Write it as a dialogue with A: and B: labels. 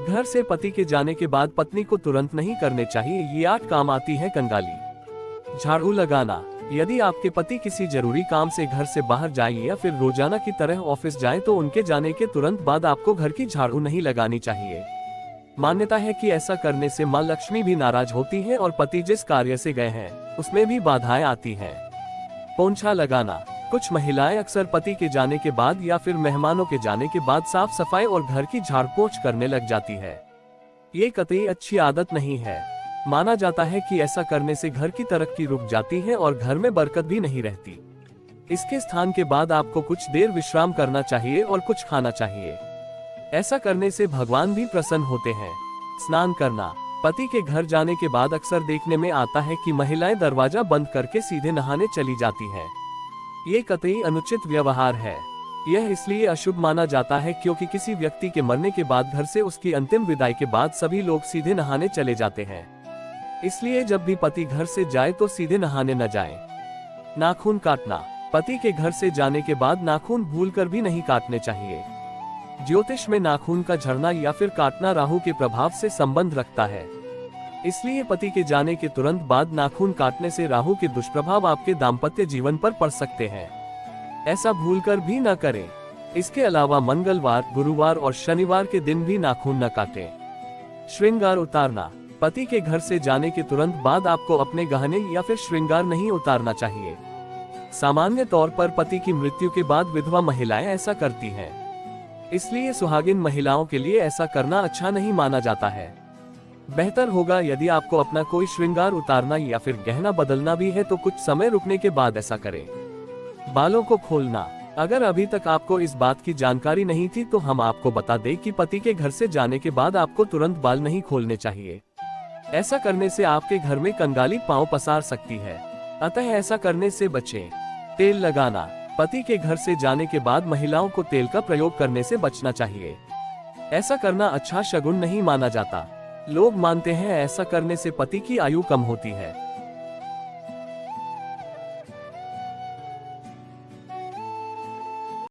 A: घर से पति के जाने के बाद पत्नी को तुरंत नहीं करने चाहिए, ये 8 काम आती है कंगाली। झाड़ू लगाना। यदि आपके पति किसी जरूरी काम से घर से बाहर जाएं या फिर रोजाना की तरह ऑफिस जाएं तो उनके जाने के तुरंत बाद आपको घर की झाड़ू नहीं लगानी चाहिए। मान्यता है कि ऐसा करने से मां लक्ष्मी भी नाराज होती है और पति जिस कार्य से गए हैं उसमें भी बाधाएं आती हैं। पोंछा लगाना। कुछ महिलाएं अक्सर पति के जाने के बाद या फिर मेहमानों के जाने के बाद साफ सफाई और घर की झाड़ पोंछ करने लग जाती है। ये कतई अच्छी आदत नहीं है। माना जाता है कि ऐसा करने से घर की तरक्की रुक जाती है और घर में बरकत भी नहीं रहती। इसके स्थान के बाद आपको कुछ देर विश्राम करना चाहिए और कुछ खाना चाहिए। ऐसा करने से भगवान भी प्रसन्न होते हैं। स्नान करना। पति के घर जाने के बाद अक्सर देखने में आता है कि महिलाएं दरवाजा बंद करके सीधे नहाने चली जाती हैं। ये कतई अनुचित व्यवहार है। यह इसलिए अशुभ माना जाता है क्योंकि किसी व्यक्ति के मरने के बाद घर से उसकी अंतिम विदाई के बाद सभी लोग सीधे नहाने चले जाते हैं। इसलिए जब भी पति घर से जाए तो सीधे नहाने न जाए। नाखून काटना। पति के घर से जाने के बाद नाखून भूलकर भी नहीं काटने चाहिए। ज्योतिष में नाखून का झड़ना या फिर काटना राहु के प्रभाव से संबंध रखता है। इसलिए पति के जाने के तुरंत बाद नाखून काटने से राहु के दुष्प्रभाव आपके दाम्पत्य जीवन पर पड़ सकते हैं। ऐसा भूलकर भी न करें। इसके अलावा मंगलवार, गुरुवार और शनिवार के दिन भी नाखून न काटें। श्रृंगार उतारना। पति के घर से जाने के तुरंत बाद आपको अपने गहने या फिर श्रृंगार नहीं उतारना चाहिए। सामान्य तौर पर पति की मृत्यु के बाद विधवा महिलाएं ऐसा करती हैं। इसलिए सुहागिन महिलाओं के लिए ऐसा करना अच्छा नहीं माना जाता है। बेहतर होगा यदि आपको अपना कोई श्रृंगार उतारना या फिर गहना बदलना भी है तो कुछ समय रुकने के बाद ऐसा करें। बालों को खोलना। अगर अभी तक आपको इस बात की जानकारी नहीं थी तो हम आपको बता दें कि पति के घर से जाने के बाद आपको तुरंत बाल नहीं खोलने चाहिए। ऐसा करने से आपके घर में कंगाली पांव पसार सकती है, अतः ऐसा करने से बचें। तेल लगाना। पति के घर से जाने के बाद महिलाओं को तेल का प्रयोग करने से बचना चाहिए। ऐसा करना अच्छा शगुन नहीं माना जाता। लोग मानते हैं ऐसा करने से पति की आयु कम होती है।